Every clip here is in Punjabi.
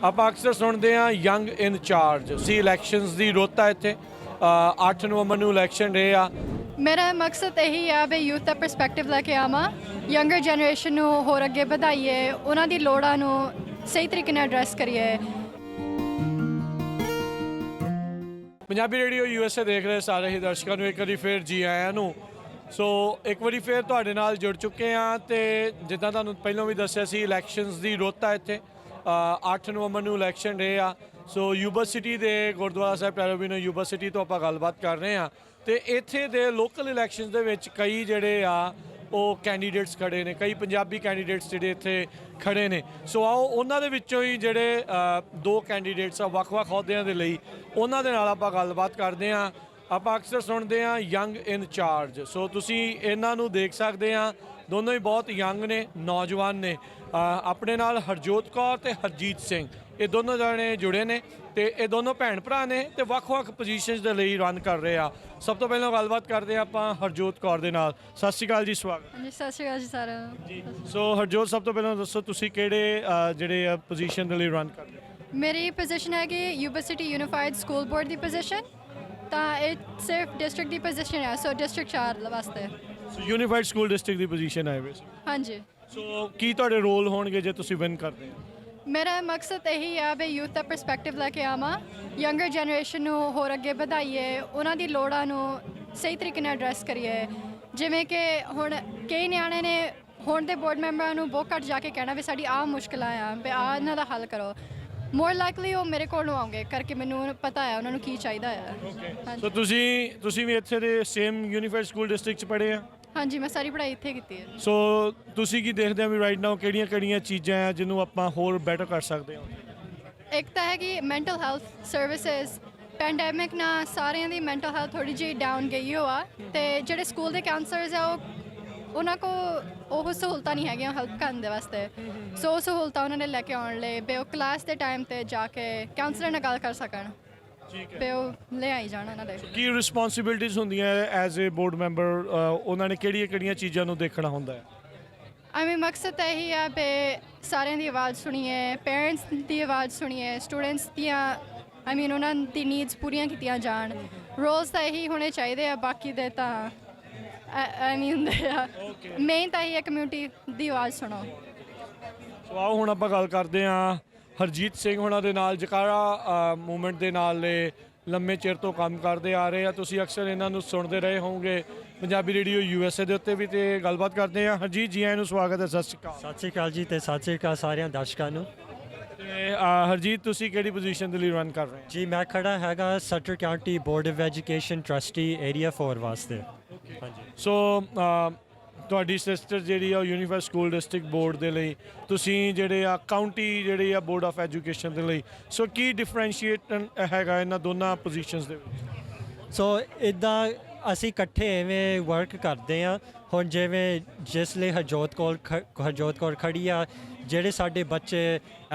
ਆਪਾਂ ਅਕਸਰ ਸੁਣਦੇ ਹਾਂ ਯੰਗ ਇਨ ਚਾਰਜ ਸੀ ਇਲੈਕਸ਼ਨਸ ਦੀ ਰੁੱਤ ਆ ਇੱਥੇ 8 ਨਵੰਬਰ ਨੂੰ ਇਲੈਕਸ਼ਨ ਰਹੇ ਆ। ਮੇਰਾ ਮਕਸਦ ਇਹੀ ਆ ਵੀ ਯੂਥ ਦਾ ਪਰਸਪੈਕਟਿਵ ਲੈ ਕੇ ਆਵਾਂ, ਯੰਗਰ ਜਨਰੇਸ਼ਨ ਨੂੰ ਹੋਰ ਅੱਗੇ ਵਧਾਈਏ, ਉਹਨਾਂ ਦੀ ਲੋੜਾਂ ਨੂੰ ਸਹੀ ਤਰੀਕੇ ਨਾਲ ਐਡਰੈਸ ਕਰੀਏ। ਪੰਜਾਬੀ ਰੇਡੀਓ USA ਦੇਖ ਰਹੇ ਸਾਰੇ ਹੀ ਦਰਸ਼ਕਾਂ ਨੂੰ ਇੱਕ ਵਾਰੀ ਫਿਰ ਜੀ ਆਇਆਂ ਨੂੰ। ਸੋ ਇੱਕ ਵਾਰੀ ਫਿਰ ਤੁਹਾਡੇ ਨਾਲ ਜੁੜ ਚੁੱਕੇ ਹਾਂ ਅਤੇ ਜਿੱਦਾਂ ਤੁਹਾਨੂੰ ਪਹਿਲਾਂ ਵੀ ਦੱਸਿਆ ਸੀ ਇਲੈਕਸ਼ਨਸ ਦੀ ਰੁੱਤ ਆ ਇੱਥੇ 8 ਨਵੰਬਰ ਨੂੰ ਇਲੈਕਸ਼ਨ ਰਹੇ ਆ। ਸੋ ਯੂਨੀਵਰਸਿਟੀ ਦੇ ਗੁਰਦੁਆਰਾ ਸਾਹਿਬ ਟੈਰੋਬੀਨੋ ਯੂਨੀਵਰਸਿਟੀ ਤੋਂ ਆਪਾਂ ਗੱਲਬਾਤ ਕਰ ਰਹੇ ਹਾਂ ਅਤੇ ਇੱਥੇ ਦੇ ਲੋਕਲ ਇਲੈਕਸ਼ਨਸ ਦੇ ਵਿੱਚ ਕਈ ਜਿਹੜੇ ਆ ਉਹ ਕੈਂਡੀਡੇਟਸ ਖੜੇ ਨੇ, ਕਈ ਪੰਜਾਬੀ ਕੈਂਡੀਡੇਟਸ ਜਿਹੜੇ ਇੱਥੇ ਖੜੇ ਨੇ। ਸੋ ਆਓ ਉਹਨਾਂ ਦੇ ਵਿੱਚੋਂ ਹੀ ਜਿਹੜੇ 2 ਕੈਂਡੀਡੇਟਸ ਆ ਵੱਖ-ਵੱਖ ਅਹੁਦਿਆਂ ਦੇ ਲਈ, ਉਹਨਾਂ ਦੇ ਨਾਲ ਆਪਾਂ ਗੱਲਬਾਤ ਕਰਦੇ ਹਾਂ। ਆਪਾਂ ਅਕਸਰ ਸੁਣਦੇ ਹਾਂ ਯੰਗ ਇਨ ਚਾਰਜ, ਸੋ ਤੁਸੀਂ ਇਹਨਾਂ ਨੂੰ ਦੇਖ ਸਕਦੇ ਹਾਂ, ਦੋਨੋਂ ਹੀ ਬਹੁਤ ਯੰਗ ਨੇ, ਨੌਜਵਾਨ ਨੇ। ਆਪਣੇ ਨਾਲ ਹਰਜੋਤ ਕੌਰ ਅਤੇ ਹਰਜੀਤ ਸਿੰਘ, ਇਹ ਦੋਨੋਂ ਜਣੇ ਜੁੜੇ ਨੇ ਅਤੇ ਇਹ ਦੋਨੋਂ ਭੈਣ ਭਰਾ ਨੇ ਅਤੇ ਵੱਖ-ਵੱਖ ਪੋਜੀਸ਼ਨਸ ਦੇ ਲਈ ਰਨ ਕਰ ਰਹੇ ਆ। ਸਭ ਤੋਂ ਪਹਿਲਾਂ ਗੱਲਬਾਤ ਕਰਦੇ ਹਾਂ ਆਪਾਂ ਹਰਜੋਤ ਕੌਰ ਦੇ ਨਾਲ। ਸਤਿ ਸ਼੍ਰੀ ਅਕਾਲ ਜੀ, ਸਵਾਗਤ। ਹਾਂਜੀ, ਸਤਿ ਸ਼੍ਰੀ ਅਕਾਲ ਜੀ ਸਾਰਿਆਂ ਨੂੰ ਜੀ। ਸੋ ਹਰਜੋਤ, ਸਭ ਤੋਂ ਪਹਿਲਾਂ ਦੱਸੋ ਤੁਸੀਂ ਕਿਹੜੇ ਜਿਹੜੇ ਪੋਜੀਸ਼ਨ ਦੇ ਲਈ ਰਨ ਕਰਦੇ ਹੋ? ਮੇਰੀ ਪੋਜੀਸ਼ਨ ਹੈਗੀ ਯੂਨੀਵਰਸਿਟੀ ਯੂਨੀਫਾਈਡ ਸਕੂਲ ਬੋਰਡ ਦੀ ਪੋਜੀਸ਼ਨ, ਤਾਂ ਇਹ ਸਿਰਫ ਡਿਸਟ੍ਰਿਕਟ ਦੀ ਪੋਜੀਸ਼ਨ ਹੈ, ਸੋ ਡਿਸਟ੍ਰਿਕਟ 4 ਵਾਸਤੇ। ਸੋ ਯੂਨੀਫਾਈਡ ਸਕੂਲ ਡਿਸਟ੍ਰਿਕਟ ਦੀ ਪੋਜੀਸ਼ਨ ਹੈ ਵੈਸੇ। ਹਾਂਜੀ। ਸੋ ਕੀ ਤੁਹਾਡੇ ਰੋਲ ਹੋਣਗੇ ਜੇ ਤੁਸੀਂ ਵਿਨ ਕਰਦੇ ਹੋ? ਮੇਰਾ ਮਕਸਦ ਇਹੀ ਆ ਵੀ ਯੂਥ ਦਾ ਪਰਸਪੈਕਟਿਵ ਲੈ ਕੇ ਆਵਾਂ, ਯੰਗਰ ਜਨਰੇਸ਼ਨ ਨੂੰ ਹੋਰ ਅੱਗੇ ਵਧਾਈਏ, ਉਹਨਾਂ ਦੀ ਲੋੜਾਂ ਨੂੰ ਸਹੀ ਤਰੀਕੇ ਨਾਲ ਐਡਰੈਸ ਕਰੀਏ। ਜਿਵੇਂ ਕਿ ਹੁਣ ਕਈ ਨਿਆਣੇ ਨੇ ਹੁਣ ਦੇ ਬੋਰਡ ਮੈਂਬਰਾਂ ਨੂੰ ਬਹੁਤ ਘੱਟ ਜਾ ਕੇ ਕਹਿਣਾ ਵੀ ਸਾਡੀ ਆਹ ਮੁਸ਼ਕਿਲਾਂ ਆ, ਵੀ ਆਹ ਇਹਨਾਂ ਦਾ ਹੱਲ ਕਰੋ। ਮੋਰ ਲਾਈਕਲੀ ਉਹ ਮੇਰੇ ਕੋਲ ਨੂੰ ਆਉਂਗੇ ਕਰਕੇ ਮੈਨੂੰ ਪਤਾ ਹੈ ਉਹਨਾਂ ਨੂੰ ਕੀ ਚਾਹੀਦਾ ਆ। ਸੋ ਤੁਸੀਂ ਵੀ ਇੱਥੇ ਦੇ ਸੇਮ ਯੂਨੀਫਾਈਡ ਸਕੂਲ ਡਿਸਟ੍ਰਿਕਟ 'ਚ ਪੜ੍ਹੇ ਆ? ਹਾਂਜੀ, ਮੈਂ ਸਾਰੀ ਪੜ੍ਹਾਈ ਇੱਥੇ ਕੀਤੀ ਹੈ। ਸੋ ਤੁਸੀਂ ਕੀ ਦੇਖਦੇ ਹੋ ਵੀ ਰਾਈਟ ਨਾਓ ਕਿਹੜੀਆਂ ਚੀਜ਼ਾਂ ਆ ਜਿਹਨੂੰ ਆਪਾਂ ਹੋਰ ਬੈਟਰ ਕਰ ਸਕਦੇ ਹਾਂ? ਇੱਕ ਤਾਂ ਹੈ ਕਿ ਮੈਂਟਲ ਹੈਲਥ ਸਰਵਿਸਿਜ਼, ਪੈਂਡੈਮਿਕ ਨਾਲ ਸਾਰਿਆਂ ਦੀ ਮੈਂਟਲ ਹੈਲਥ ਥੋੜ੍ਹੀ ਜਿਹੀ ਡਾਊਨ ਗਈ ਹੋ ਆ, ਅਤੇ ਜਿਹੜੇ ਸਕੂਲ ਦੇ ਕਾਉਂਸਲਰਸ ਆ ਉਹਨਾਂ ਕੋਲ ਉਹ ਸਹੂਲਤਾਂ ਨਹੀਂ ਹੈਗੀਆਂ ਹੈਲਪ ਕਰਨ ਦੇ ਵਾਸਤੇ। ਸੋ ਉਹ ਸਹੂਲਤਾਂ ਉਹਨਾਂ ਨੇ ਲੈ ਕੇ ਆਉਣ ਲਈ ਵੀ ਉਹ ਕਲਾਸ ਦੇ ਟਾਈਮ 'ਤੇ ਜਾ ਕੇ ਕਾਉਂਸਲਰ ਨਾਲ ਗੱਲ ਕਰ ਸਕਣ, ਤੇ ਉਹ ਲੈ ਆਈ ਜਾਣ ਇਹਨਾਂ ਦੇ। ਕੀ ਰਿਸਪੌਂਸਿਬਿਲਿਟੀਜ਼ ਹੁੰਦੀਆਂ ਐਜ਼ ਏ ਬੋਰਡ ਮੈਂਬਰ? ਉਹਨਾਂ ਨੇ ਕਿਹੜੀਆਂ ਚੀਜ਼ਾਂ ਨੂੰ ਦੇਖਣਾ ਹੁੰਦਾ ਹੈ? ਮਕਸਦ ਤਾਂ ਇਹੀ ਆ ਵੀ ਸਾਰਿਆਂ ਦੀ ਆਵਾਜ਼ ਸੁਣੀਏ, ਪੇਰੈਂਟਸ ਦੀ ਆਵਾਜ਼ ਸੁਣੀਏ, ਸਟੂਡੈਂਟਸ ਦੀਆਂ ਉਹਨਾਂ ਦੀ ਨੀਡਸ ਪੂਰੀਆਂ ਕੀਤੀਆਂ ਜਾਣ। ਰੋਲਸ ਤਾਂ ਇਹੀ ਹੋਣੇ ਚਾਹੀਦੇ ਆ, ਬਾਕੀ ਦੇ ਤਾਂ ਐਵੇਂ ਹੁੰਦੇ ਆ। ਮੇਨ ਤਾਂ ਇਹੀ ਹੈ ਕਮਿਊਨਿਟੀ ਦੀ ਆਵਾਜ਼ ਸੁਣੋ। ਸੋ ਆਓ ਹੁਣ ਆਪਾਂ ਗੱਲ ਕਰਦੇ ਹਾਂ ਹਰਜੀਤ ਸਿੰਘ ਹੋਣਾ ਦੇ ਨਾਲ, ਜਕਾਰਾ ਮੂਵਮੈਂਟ ਦੇ ਨਾਲ ਲੰਮੇ ਚਿਰ ਤੋਂ ਕੰਮ ਕਰਦੇ ਆ ਰਹੇ ਆ। ਤੁਸੀਂ ਅਕਸਰ ਇਹਨਾਂ ਨੂੰ ਸੁਣਦੇ ਰਹੇ ਹੋਵੋਗੇ ਪੰਜਾਬੀ ਰੇਡੀਓ USA ਦੇ ਉੱਤੇ ਵੀ, ਅਤੇ ਗੱਲਬਾਤ ਕਰਦੇ ਹਾਂ। ਹਰਜੀਤ ਜੀ, ਆਇਆਂ ਨੂੰ ਸਵਾਗਤ ਹੈ। ਸਤਿ ਸ਼੍ਰੀ ਅਕਾਲ। ਸਤਿ ਸ਼੍ਰੀ ਅਕਾਲ ਜੀ, ਅਤੇ ਸਤਿ ਸ਼੍ਰੀ ਅਕਾਲ ਸਾਰਿਆਂ ਦਰਸ਼ਕਾਂ ਨੂੰ। ਅਤੇ ਹਰਜੀਤ, ਤੁਸੀਂ ਕਿਹੜੀ ਪੋਜੀਸ਼ਨ ਦੇ ਲਈ ਰਨ ਕਰ ਰਹੇ ਹੋ? ਜੀ, ਮੈਂ ਖੜਾ ਹੈਗਾ Sutter county board of education trustee area 4 ਵਾਸਤੇ। ਹਾਂਜੀ। ਸੋ ਤੁਹਾਡੀ ਸਿਸਟਰ ਜਿਹੜੀ ਆ ਉਹ ਯੂਨੀਫਾਈਡ ਸਕੂਲ ਡਿਸਟ੍ਰਿਕਟ ਬੋਰਡ ਦੇ ਲਈ, ਤੁਸੀਂ ਜਿਹੜੇ ਆ ਕਾਊਂਟੀ ਜਿਹੜੇ ਆ ਬੋਰਡ ਆਫ ਐਜੂਕੇਸ਼ਨ ਦੇ ਲਈ, ਸੋ ਕੀ ਡਿਫਰੈਂਸ਼ੀਏਟ ਹੈਗਾ ਇਹਨਾਂ ਦੋਨਾਂ ਪੋਜੀਸ਼ਨਸ ਦੇ ਵਿੱਚ? ਸੋ ਇੱਦਾਂ ਅਸੀਂ ਇਕੱਠੇ ਐਵੇਂ ਵਰਕ ਕਰਦੇ ਹਾਂ। ਹੁਣ ਜਿਵੇਂ ਜਿਸ ਲਈ ਹਰਜੋਤ ਕੌਰ ਖੜੀ ਆ, ਜਿਹੜੇ ਸਾਡੇ ਬੱਚੇ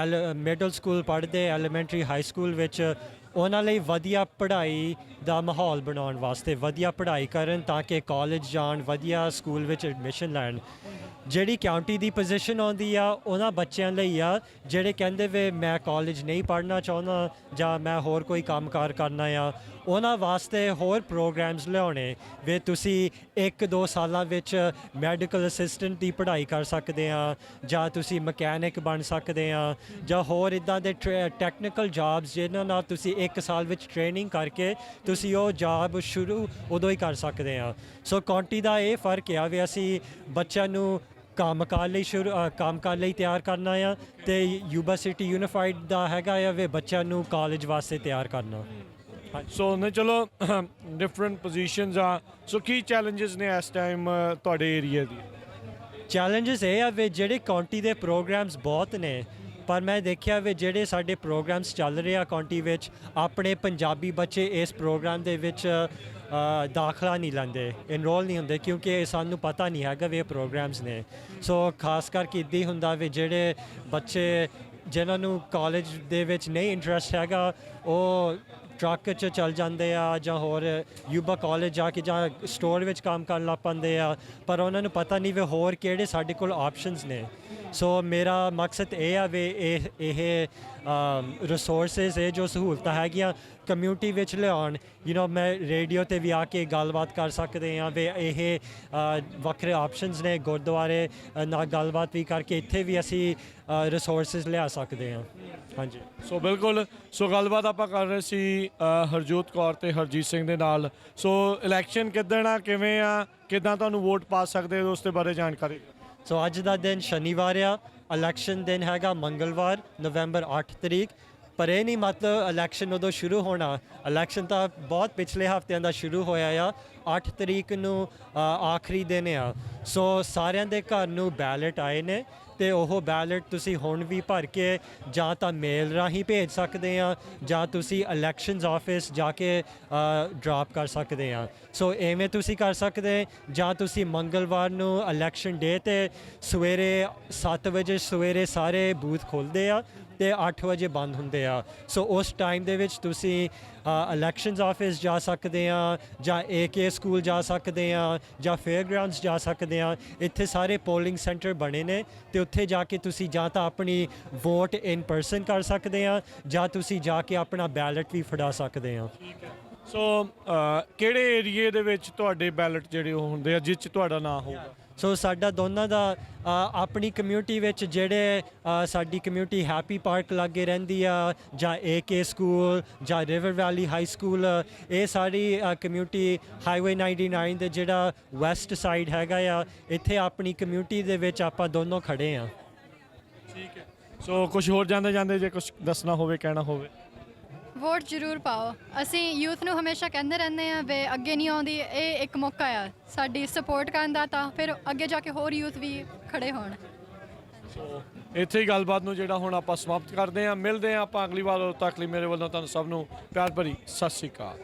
ਮਿਡਲ ਸਕੂਲ ਪੜ੍ਹਦੇ ਐਲੀਮੈਂਟਰੀ ਹਾਈ ਸਕੂਲ ਵਿੱਚ, ਉਹਨਾਂ ਲਈ ਵਧੀਆ ਪੜ੍ਹਾਈ ਦਾ ਮਾਹੌਲ ਬਣਾਉਣ ਵਾਸਤੇ, ਵਧੀਆ ਪੜ੍ਹਾਈ ਕਰਨ ਤਾਂ ਕਿ ਕਾਲਜ ਜਾਣ, ਵਧੀਆ ਸਕੂਲ ਵਿੱਚ ਐਡਮਿਸ਼ਨ ਲੈਣ। ਜਿਹੜੀ ਕਾਉਂਟੀ ਦੀ ਪੋਜੀਸ਼ਨ ਆਉਂਦੀ ਆ ਉਹਨਾਂ ਬੱਚਿਆਂ ਲਈ ਆ ਜਿਹੜੇ ਕਹਿੰਦੇ ਵੇ ਮੈਂ ਕਾਲਜ ਨਹੀਂ ਪੜ੍ਹਨਾ ਚਾਹੁੰਦਾ ਜਾਂ ਮੈਂ ਹੋਰ ਕੋਈ ਕੰਮਕਾਰ ਕਰਨਾ ਆ, ਉਹਨਾਂ ਵਾਸਤੇ ਹੋਰ ਪ੍ਰੋਗਰਾਮਸ ਲਿਆਉਣੇ ਵੇ। ਤੁਸੀਂ 1-2 ਸਾਲਾਂ ਵਿੱਚ ਮੈਡੀਕਲ ਅਸਿਸਟੈਂਟ ਦੀ ਪੜ੍ਹਾਈ ਕਰ ਸਕਦੇ ਆ, ਜਾਂ ਤੁਸੀਂ ਮਕੈਨਿਕ ਬਣ ਸਕਦੇ ਆ, ਜਾਂ ਹੋਰ ਇੱਦਾਂ ਦੇ ਟੈਕਨੀਕਲ ਜੌਬਸ ਜਿਹਨਾਂ ਨਾਲ ਤੁਸੀਂ 1 ਸਾਲ ਵਿੱਚ ਟ੍ਰੇਨਿੰਗ ਕਰਕੇ ਤੁਸੀਂ ਉਹ ਜੌਬ ਸ਼ੁਰੂ ਉਦੋਂ ਹੀ ਕਰ ਸਕਦੇ ਆ। ਸੋ ਕਾਉਂਟੀ ਦਾ ਇਹ ਫਰਕ ਆ ਵੀ ਅਸੀਂ ਬੱਚਿਆਂ ਨੂੰ ਕੰਮ ਕਰਨ ਲਈ ਤਿਆਰ ਕਰਨਾ ਆ, ਅਤੇ ਯੂਨੀਵਰਸਿਟੀ ਯੂਨੀਫਾਈਡ ਦਾ ਹੈਗਾ ਆ ਵੀ ਬੱਚਿਆਂ ਨੂੰ ਕਾਲਜ ਵਾਸਤੇ ਤਿਆਰ ਕਰਨਾ। ਸੋ ਨੇ ਚਲੋ ਡਿਫਰੈਂਟ ਪੋਜੀਸ਼ਨਸ ਆ, ਸੋ ਕੀ ਚੈਲੰਜਸ ਨੇ ਇਸ ਟਾਈਮ ਤੁਹਾਡੇ ਏਰੀਆ ਦੀ? ਚੈਲੰਜਸ ਇਹ ਆ ਵੀ ਜਿਹੜੇ ਕਾਉਂਟੀ ਦੇ ਪ੍ਰੋਗਰਾਮਸ ਬਹੁਤ ਨੇ, ਪਰ ਮੈਂ ਦੇਖਿਆ ਵੀ ਜਿਹੜੇ ਸਾਡੇ ਪ੍ਰੋਗਰਾਮਸ ਚੱਲ ਰਹੇ ਆ ਕਾਉਂਟੀ ਵਿੱਚ, ਆਪਣੇ ਪੰਜਾਬੀ ਬੱਚੇ ਇਸ ਪ੍ਰੋਗਰਾਮ ਦੇ ਵਿੱਚ ਦਾਖਲਾ ਨਹੀਂ ਲੈਂਦੇ, ਇਨਰੋਲ ਨਹੀਂ ਹੁੰਦੇ, ਕਿਉਂਕਿ ਸਾਨੂੰ ਪਤਾ ਨਹੀਂ ਹੈਗਾ ਵੀ ਇਹ ਪ੍ਰੋਗਰਾਮਸ ਨੇ। ਸੋ ਖਾਸ ਕਰਕੇ ਇੱਦਾਂ ਹੀ ਹੁੰਦਾ ਵੀ ਜਿਹੜੇ ਬੱਚੇ ਜਿਨ੍ਹਾਂ ਨੂੰ ਕਾਲਜ ਦੇ ਵਿੱਚ ਨਹੀਂ ਇੰਟਰਸਟ ਹੈਗਾ, ਉਹ ਟਰੱਕ 'ਚ ਚੱਲ ਜਾਂਦੇ ਆ ਜਾਂ ਹੋਰ ਯੂਬਾ ਕਾਲਜ ਜਾ ਕੇ ਜਾਂ ਸਟੋਰ ਵਿੱਚ ਕੰਮ ਕਰਨ ਲੱਗ ਪੈਂਦੇ ਆ, ਪਰ ਉਹਨਾਂ ਨੂੰ ਪਤਾ ਨਹੀਂ ਵੀ ਹੋਰ ਕਿਹੜੇ ਸਾਡੇ ਕੋਲ ਆਪਸ਼ਨਸ ਨੇ। ਸੋ ਮੇਰਾ ਮਕਸਦ ਇਹ ਆ ਵੀ ਇਹ ਰਿਸੋਰਸਿਸ ਇਹ ਜੋ ਸਹੂਲਤਾਂ ਹੈਗੀਆਂ ਕਮਿਊਨਿਟੀ ਵਿੱਚ ਲਿਆਉਣ ਮੈਂ ਰੇਡੀਓ 'ਤੇ ਵੀ ਆ ਕੇ ਗੱਲਬਾਤ ਕਰ ਸਕਦੇ ਹਾਂ ਵੀ ਇਹ ਵੱਖਰੇ ਆਪਸ਼ਨਸ ਨੇ ਗੁਰਦੁਆਰੇ ਨਾਲ ਗੱਲਬਾਤ ਵੀ ਕਰਕੇ ਇੱਥੇ ਵੀ ਅਸੀਂ ਰਿਸੋਰਸਿਸ ਲਿਆ ਸਕਦੇ ਹਾਂ ਹਾਂਜੀ ਸੋ ਬਿਲਕੁਲ ਸੋ ਗੱਲਬਾਤ ਆਪਾਂ ਕਰ ਰਹੇ ਸੀ ਹਰਜੋਤ ਕੌਰ ਤੇ ਹਰਜੀਤ ਸਿੰਘ ਦੇ ਨਾਲ ਸੋ ਇਲੈਕਸ਼ਨ ਕਿੱਦਣ ਆ ਕਿਵੇਂ ਆ ਕਿੱਦਾਂ ਤੁਹਾਨੂੰ ਵੋਟ ਪਾ ਸਕਦੇ ਹੋ ਉਸ ਦੇ ਬਾਰੇ ਜਾਣਕਾਰੀ ਸੋ ਅੱਜ ਦਾ ਦਿਨ ਸ਼ਨੀਵਾਰ ਆ ਇਲੈਕਸ਼ਨ ਦਿਨ ਹੈਗਾ ਮੰਗਲਵਾਰ ਨਵੰਬਰ 8 ਤਰੀਕ ਪਰ ਇਹ ਨਹੀਂ ਮਤਲਬ ਇਲੈਕਸ਼ਨ ਉਦੋਂ ਸ਼ੁਰੂ ਹੋਣਾ ਇਲੈਕਸ਼ਨ ਤਾਂ ਬਹੁਤ ਪਿਛਲੇ ਹਫ਼ਤਿਆਂ ਦਾ ਸ਼ੁਰੂ ਹੋਇਆ ਆ 8 ਤਰੀਕ ਨੂੰ ਆਖਰੀ ਦਿਨ ਆ ਸੋ ਸਾਰਿਆਂ ਦੇ ਘਰ ਨੂੰ ਬੈਲਟ ਆਏ ਨੇ ਅਤੇ ਉਹ ਬੈਲਟ ਤੁਸੀਂ ਹੁਣ ਵੀ ਭਰ ਕੇ ਜਾਂ ਤਾਂ ਮੇਲ ਰਾਹੀਂ ਭੇਜ ਸਕਦੇ ਆ ਜਾਂ ਤੁਸੀਂ ਇਲੈਕਸ਼ਨਸ ਆਫਿਸ ਜਾ ਕੇ ਡਰਾਪ ਕਰ ਸਕਦੇ ਆ ਸੋ ਐਵੇਂ ਤੁਸੀਂ ਕਰ ਸਕਦੇ ਜਾਂ ਤੁਸੀਂ ਮੰਗਲਵਾਰ ਨੂੰ ਇਲੈਕਸ਼ਨ ਡੇ 'ਤੇ ਸਵੇਰੇ 7 ਵਜੇ ਸਵੇਰੇ ਸਾਰੇ ਬੂਥ ਖੁੱਲ੍ਹਦੇ ਆ ਅਤੇ 8 ਵਜੇ ਬੰਦ ਹੁੰਦੇ ਆ ਸੋ ਉਸ ਟਾਈਮ ਦੇ ਵਿੱਚ ਤੁਸੀਂ ਇਲੈਕਸ਼ਨਸ ਆਫਿਸ ਜਾ ਸਕਦੇ ਆ ਜਾਂ AK ਸਕੂਲ ਜਾ ਸਕਦੇ ਆ ਜਾਂ ਫੇਅਰ ਗਰਾਊਂਡਸ ਜਾ ਸਕਦੇ ਆ ਇੱਥੇ ਸਾਰੇ ਪੋਲਿੰਗ ਸੈਂਟਰ ਬਣੇ ਨੇ ਅਤੇ ਉੱਥੇ ਜਾ ਕੇ ਤੁਸੀਂ ਜਾਂ ਤਾਂ ਆਪਣੀ ਵੋਟ ਇਨ ਪਰਸਨ ਕਰ ਸਕਦੇ ਆ ਜਾਂ ਤੁਸੀਂ ਜਾ ਕੇ ਆਪਣਾ ਬੈਲਟ ਵੀ ਫੜਾ ਸਕਦੇ ਆ ਸੋ ਕਿਹੜੇ ਏਰੀਏ ਦੇ ਵਿੱਚ ਤੁਹਾਡੇ ਬੈਲਟ ਜਿਹੜੇ ਉਹ ਹੁੰਦੇ ਆ ਜਿਸ 'ਚ ਤੁਹਾਡਾ ਨਾਂ ਹੋਊਗਾ ਸੋ ਸਾਡਾ ਦੋਨਾਂ ਦਾ ਆਪਣੀ ਕਮਿਊਨਿਟੀ ਵਿੱਚ ਜਿਹੜੇ ਸਾਡੀ ਕਮਿਊਨਿਟੀ ਹੈਪੀ ਪਾਰਕ ਲਾਗੇ ਰਹਿੰਦੀ ਆ ਜਾਂ AK ਸਕੂਲ ਜਾਂ ਰਿਵਰ ਵੈਲੀ ਹਾਈ ਸਕੂਲ ਇਹ ਸਾਰੀ ਕਮਿਊਨਿਟੀ ਹਾਈਵੇ 99 ਦੇ ਜਿਹੜਾ ਵੈਸਟ ਸਾਈਡ ਹੈਗਾ ਆ ਇੱਥੇ ਆਪਣੀ ਕਮਿਊਨਿਟੀ ਦੇ ਵਿੱਚ ਆਪਾਂ ਦੋਨੋਂ ਖੜੇ ਆ ਠੀਕ ਹੈ ਸੋ ਕੁਝ ਹੋਰ ਜਾਂਦੇ ਜੇ ਕੁਝ ਦੱਸਣਾ ਹੋਵੇ ਕਹਿਣਾ ਹੋਵੇ ਵੋਟ ਜ਼ਰੂਰ ਪਾਓ ਅਸੀਂ ਯੂਥ ਨੂੰ ਹਮੇਸ਼ਾ ਕਹਿੰਦੇ ਰਹਿੰਦੇ ਹਾਂ ਵੀ ਅੱਗੇ ਨਹੀਂ ਆਉਂਦੀ ਇਹ ਇੱਕ ਮੌਕਾ ਆ ਸਾਡੀ ਸਪੋਰਟ ਕਰਨ ਦਾ ਤਾਂ ਫਿਰ ਅੱਗੇ ਜਾ ਕੇ ਹੋਰ ਯੂਥ ਵੀ ਖੜੇ ਹੋਣ ਸੋ ਇੱਥੇ ਹੀ ਗੱਲਬਾਤ ਨੂੰ ਜਿਹੜਾ ਹੁਣ ਆਪਾਂ ਸਮਾਪਤ ਕਰਦੇ ਹਾਂ ਮਿਲਦੇ ਹਾਂ ਆਪਾਂ ਅਗਲੀ ਵਾਰ ਉਦੋਂ ਤੱਕ ਲਈ ਮੇਰੇ ਵੱਲੋਂ ਤੁਹਾਨੂੰ ਸਭ ਨੂੰ ਪਿਆਰ ਭਰੀ ਸਤਿ ਸ਼੍ਰੀ ਅਕਾਲ